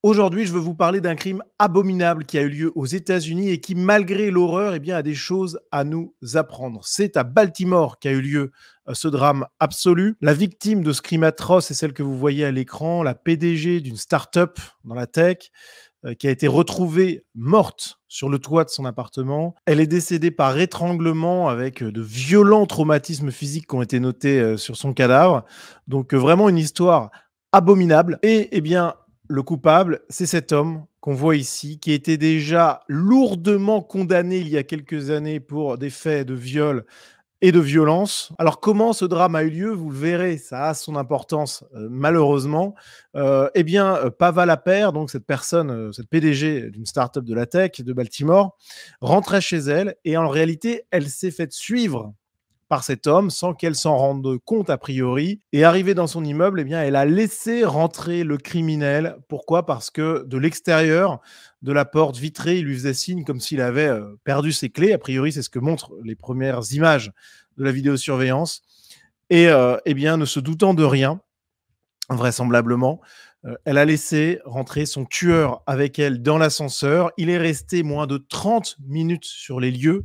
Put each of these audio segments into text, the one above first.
Aujourd'hui, je veux vous parler d'un crime abominable qui a eu lieu aux États-Unis et qui, malgré l'horreur, a des choses à nous apprendre. C'est à Baltimore qu'a eu lieu ce drame absolu. La victime de ce crime atroce est celle que vous voyez à l'écran, la PDG d'une start-up dans la tech, qui a été retrouvée morte sur le toit de son appartement. Elle est décédée par étranglement avec de violents traumatismes physiques qui ont été notés sur son cadavre. Donc vraiment une histoire abominable. Et le coupable, c'est cet homme qu'on voit ici, qui était déjà lourdement condamné il y a quelques années pour des faits de viol et de violence. Alors comment ce drame a eu lieu? Vous le verrez, ça a son importance malheureusement. Paval Appert, donc cette personne, cette PDG d'une start-up de la tech de Baltimore, rentrait chez elle et en réalité, elle s'est faite suivre par cet homme sans qu'elle s'en rende compte a priori. Et arrivée dans son immeuble, elle a laissé rentrer le criminel. Pourquoi? Parce que de l'extérieur de la porte vitrée, il lui faisait signe comme s'il avait perdu ses clés. A priori, c'est ce que montrent les premières images de la vidéosurveillance. Et ne se doutant de rien, vraisemblablement, elle a laissé rentrer son tueur avec elle dans l'ascenseur. Il est resté moins de 30 minutes sur les lieux.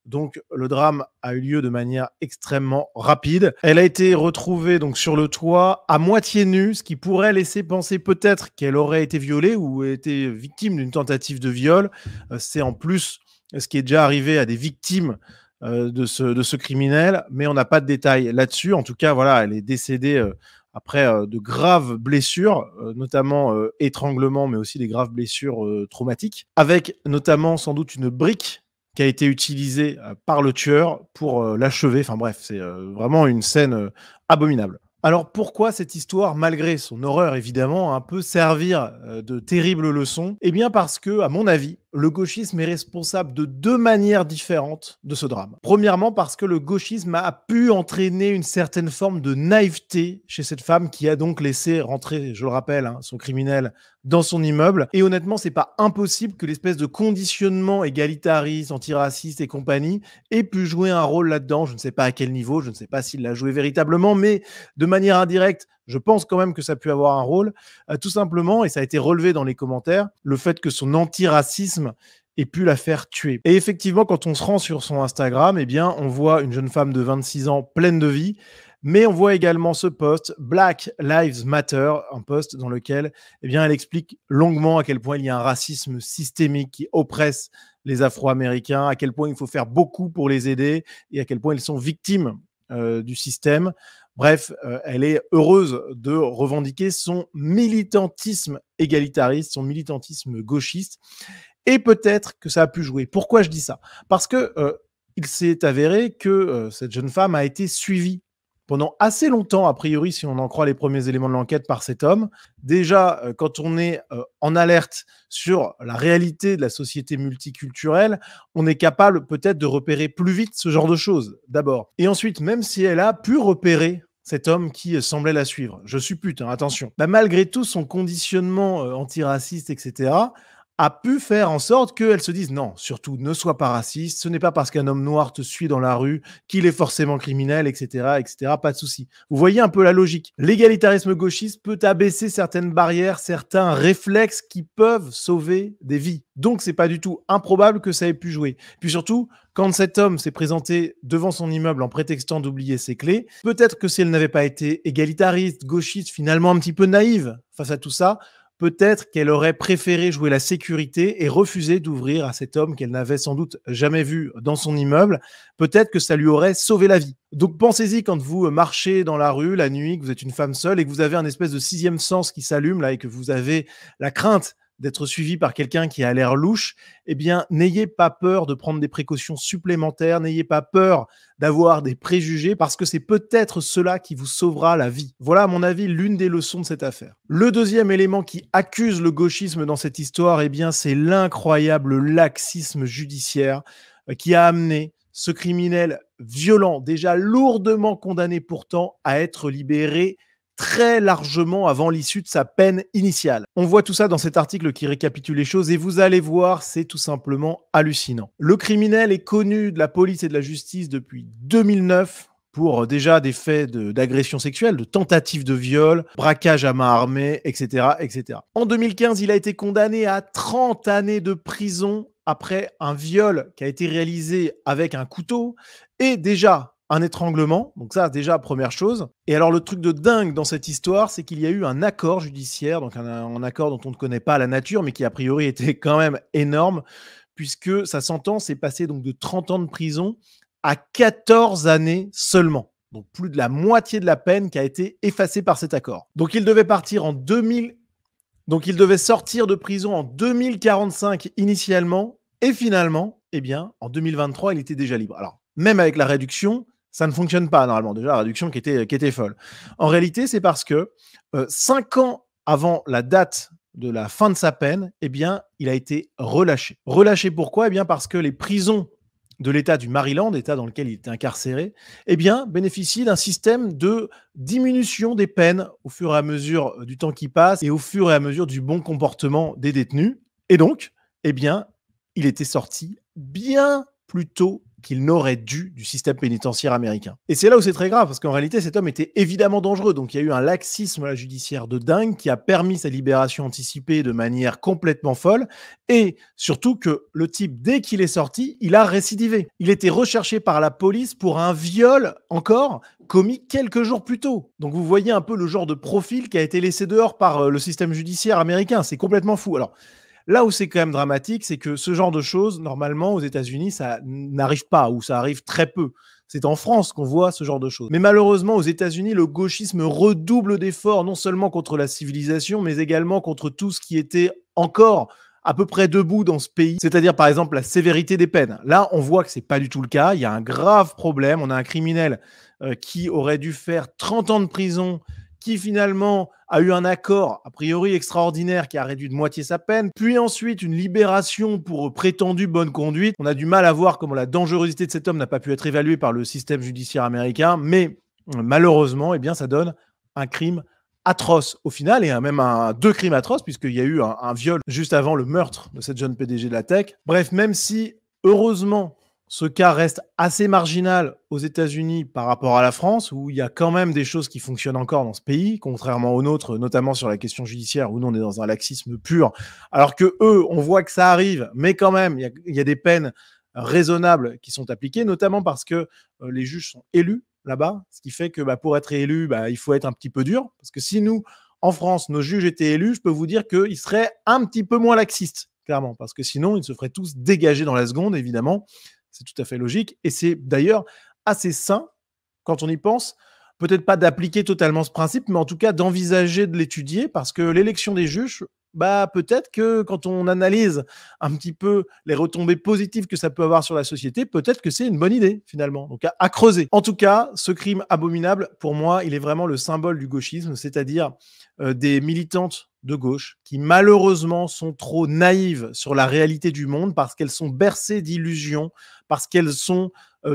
Donc, le drame a eu lieu de manière extrêmement rapide. Elle a été retrouvée donc sur le toit, à moitié nue, ce qui pourrait laisser penser peut-être qu'elle aurait été violée ou été victime d'une tentative de viol. C'est en plus ce qui est déjà arrivé à des victimes de ce criminel, mais on n'a pas de détails là-dessus. En tout cas, voilà, elle est décédée après de graves blessures, notamment étranglement, mais aussi des graves blessures traumatiques, avec notamment sans doute une brique qui a été utilisée par le tueur pour l'achever. Enfin bref, c'est vraiment une scène abominable. Alors pourquoi cette histoire, malgré son horreur évidemment, peut servir de terrible leçon? Eh bien parce que, à mon avis, le gauchisme est responsable de deux manières différentes de ce drame. Premièrement, parce que le gauchisme a pu entraîner une certaine forme de naïveté chez cette femme qui a donc laissé rentrer, je le rappelle, son criminel dans son immeuble. Et honnêtement, c'est pas impossible que l'espèce de conditionnement égalitariste, antiraciste et compagnie ait pu jouer un rôle là-dedans. Je ne sais pas à quel niveau, je ne sais pas s'il l'a joué véritablement, mais de manière indirecte, je pense quand même que ça a pu avoir un rôle, tout simplement, et ça a été relevé dans les commentaires, le fait que son antiracisme ait pu la faire tuer. Et effectivement, quand on se rend sur son Instagram, on voit une jeune femme de 26 ans pleine de vie, mais on voit également ce post, Black Lives Matter, un post dans lequel elle explique longuement à quel point il y a un racisme systémique qui oppresse les Afro-Américains, à quel point il faut faire beaucoup pour les aider et à quel point ils sont victimes du système. Bref, elle est heureuse de revendiquer son militantisme égalitariste, son militantisme gauchiste. Et peut-être que ça a pu jouer. Pourquoi je dis ça? Parce que il s'est avéré que cette jeune femme a été suivie pendant assez longtemps, a priori, si on en croit les premiers éléments de l'enquête, par cet homme. Déjà, quand on est en alerte sur la réalité de la société multiculturelle, on est capable peut-être de repérer plus vite ce genre de choses, d'abord. Et ensuite, même si elle a pu repérer cet homme qui semblait la suivre, je suppute, attention, malgré tout son conditionnement antiraciste, etc., a pu faire en sorte qu'elle se dise non, surtout ne sois pas raciste, ce n'est pas parce qu'un homme noir te suit dans la rue qu'il est forcément criminel, etc., etc., pas de souci. Vous voyez un peu la logique. L'égalitarisme gauchiste peut abaisser certaines barrières, certains réflexes qui peuvent sauver des vies. Donc c'est pas du tout improbable que ça ait pu jouer. Puis surtout, quand cet homme s'est présenté devant son immeuble en prétextant d'oublier ses clés, peut-être que si elle n'avait pas été égalitariste, gauchiste, finalement un petit peu naïve face à tout ça, peut-être qu'elle aurait préféré jouer la sécurité et refuser d'ouvrir à cet homme qu'elle n'avait sans doute jamais vu dans son immeuble. Peut-être que ça lui aurait sauvé la vie. Donc pensez-y quand vous marchez dans la rue la nuit, que vous êtes une femme seule et que vous avez un espèce de sixième sens qui s'allume là et que vous avez la crainte d'être suivi par quelqu'un qui a l'air louche, n'ayez pas peur de prendre des précautions supplémentaires, n'ayez pas peur d'avoir des préjugés, parce que c'est peut-être cela qui vous sauvera la vie. Voilà, à mon avis, l'une des leçons de cette affaire. Le deuxième élément qui accuse le gauchisme dans cette histoire, c'est l'incroyable laxisme judiciaire qui a amené ce criminel violent, déjà lourdement condamné pourtant, à être libéré très largement avant l'issue de sa peine initiale. On voit tout ça dans cet article qui récapitule les choses et vous allez voir, c'est tout simplement hallucinant. Le criminel est connu de la police et de la justice depuis 2009 pour déjà des faits d'agression sexuelle, de tentative de viol, braquage à main armée, etc., etc. En 2015, il a été condamné à 30 années de prison après un viol qui a été réalisé avec un couteau et déjà un étranglement. Donc ça, déjà, première chose. Et alors, le truc de dingue dans cette histoire, c'est qu'il y a eu un accord judiciaire, donc un accord dont on ne connaît pas la nature, mais qui a priori était quand même énorme, puisque sa sentence est passée donc de 30 ans de prison à 14 années seulement. Donc plus de la moitié de la peine qui a été effacée par cet accord. Donc il devait partir en 2000. Donc il devait sortir de prison en 2045 initialement, et finalement, eh bien, en 2023, il était déjà libre. Alors, même avec la réduction, ça ne fonctionne pas normalement. Déjà, la réduction qui était folle. En réalité, c'est parce que 5 ans avant la date de la fin de sa peine, eh bien, il a été relâché. Relâché pourquoi? Eh bien, parce que les prisons de l'État du Maryland, État dans lequel il était incarcéré, eh bien, bénéficient d'un système de diminution des peines au fur et à mesure du temps qui passe et au fur et à mesure du bon comportement des détenus. Et donc, eh bien, il était sorti bien plus tôt qu'il n'aurait dû du système pénitentiaire américain. Et c'est là où c'est très grave, parce qu'en réalité, cet homme était évidemment dangereux. Donc, il y a eu un laxisme judiciaire de dingue qui a permis sa libération anticipée de manière complètement folle. Et surtout que le type, dès qu'il est sorti, il a récidivé. Il était recherché par la police pour un viol encore commis quelques jours plus tôt. Donc, vous voyez un peu le genre de profil qui a été laissé dehors par le système judiciaire américain. C'est complètement fou. Alors, là où c'est quand même dramatique, c'est que ce genre de choses, normalement, aux États-Unis, ça n'arrive pas ou ça arrive très peu. C'est en France qu'on voit ce genre de choses. Mais malheureusement, aux États-Unis, le gauchisme redouble d'efforts, non seulement contre la civilisation, mais également contre tout ce qui était encore à peu près debout dans ce pays, c'est-à-dire par exemple la sévérité des peines. Là, on voit que c'est pas du tout le cas. Il y a un grave problème. On a un criminel qui aurait dû faire 30 ans de prison, qui finalement a eu un accord a priori extraordinaire qui a réduit de moitié sa peine, puis ensuite une libération pour prétendue bonne conduite. On a du mal à voir comment la dangerosité de cet homme n'a pas pu être évaluée par le système judiciaire américain, mais malheureusement, eh bien, ça donne un crime atroce au final, et même deux crimes atroces, puisqu'il y a eu un viol juste avant le meurtre de cette jeune PDG de la tech. Bref, même si, heureusement, ce cas reste assez marginal aux États-Unis par rapport à la France, où il y a quand même des choses qui fonctionnent encore dans ce pays, contrairement aux nôtres, notamment sur la question judiciaire, où nous, on est dans un laxisme pur, alors que eux, on voit que ça arrive, mais quand même, il y a des peines raisonnables qui sont appliquées, notamment parce que les juges sont élus là-bas, ce qui fait que pour être élu, il faut être un petit peu dur, parce que si nous, en France, nos juges étaient élus, je peux vous dire qu'ils seraient un petit peu moins laxistes, clairement, parce que sinon, ils se feraient tous dégager dans la seconde, évidemment. C'est tout à fait logique. Et c'est d'ailleurs assez sain, quand on y pense, peut-être pas d'appliquer totalement ce principe, mais en tout cas d'envisager de l'étudier, parce que l'élection des juges, peut-être que quand on analyse un petit peu les retombées positives que ça peut avoir sur la société, peut-être que c'est une bonne idée, finalement. Donc à creuser. En tout cas, ce crime abominable, pour moi, il est vraiment le symbole du gauchisme, c'est-à-dire des militantes de gauche qui malheureusement sont trop naïves sur la réalité du monde parce qu'elles sont bercées d'illusions, parce qu'elles sont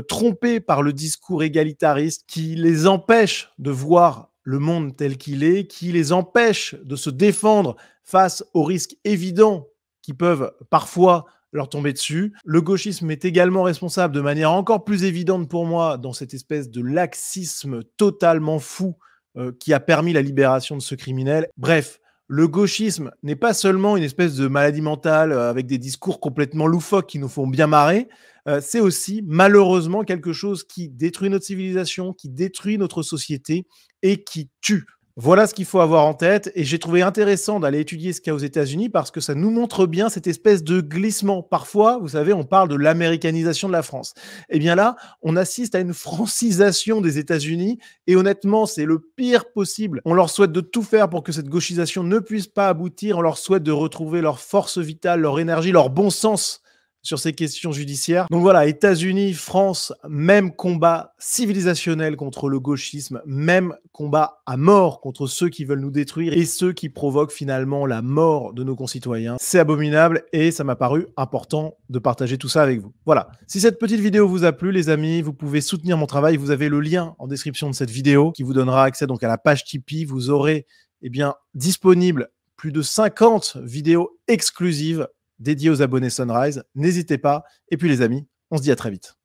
trompées par le discours égalitariste qui les empêche de voir le monde tel qu'il est, qui les empêche de se défendre face aux risques évidents qui peuvent parfois leur tomber dessus. Le gauchisme est également responsable de manière encore plus évidente pour moi dans cette espèce de laxisme totalement fou qui a permis la libération de ce criminel. Bref, le gauchisme n'est pas seulement une espèce de maladie mentale avec des discours complètement loufoques qui nous font bien marrer, c'est aussi malheureusement quelque chose qui détruit notre civilisation, qui détruit notre société et qui tue. Voilà ce qu'il faut avoir en tête, et j'ai trouvé intéressant d'aller étudier ce qu'il y a aux États-Unis parce que ça nous montre bien cette espèce de glissement. Parfois, vous savez, on parle de l'américanisation de la France. Eh bien là, on assiste à une francisation des États-Unis, et honnêtement, c'est le pire possible. On leur souhaite de tout faire pour que cette gauchisation ne puisse pas aboutir. On leur souhaite de retrouver leur force vitale, leur énergie, leur bon sens sur ces questions judiciaires. Donc voilà, États-Unis, France, même combat civilisationnel contre le gauchisme, même combat à mort contre ceux qui veulent nous détruire et ceux qui provoquent finalement la mort de nos concitoyens. C'est abominable et ça m'a paru important de partager tout ça avec vous. Voilà, si cette petite vidéo vous a plu, les amis, vous pouvez soutenir mon travail. Vous avez le lien en description de cette vidéo qui vous donnera accès donc à la page Tipeee. Vous aurez disponible plus de 50 vidéos exclusives dédié aux abonnés Sunrise. N'hésitez pas. Et puis les amis, on se dit à très vite.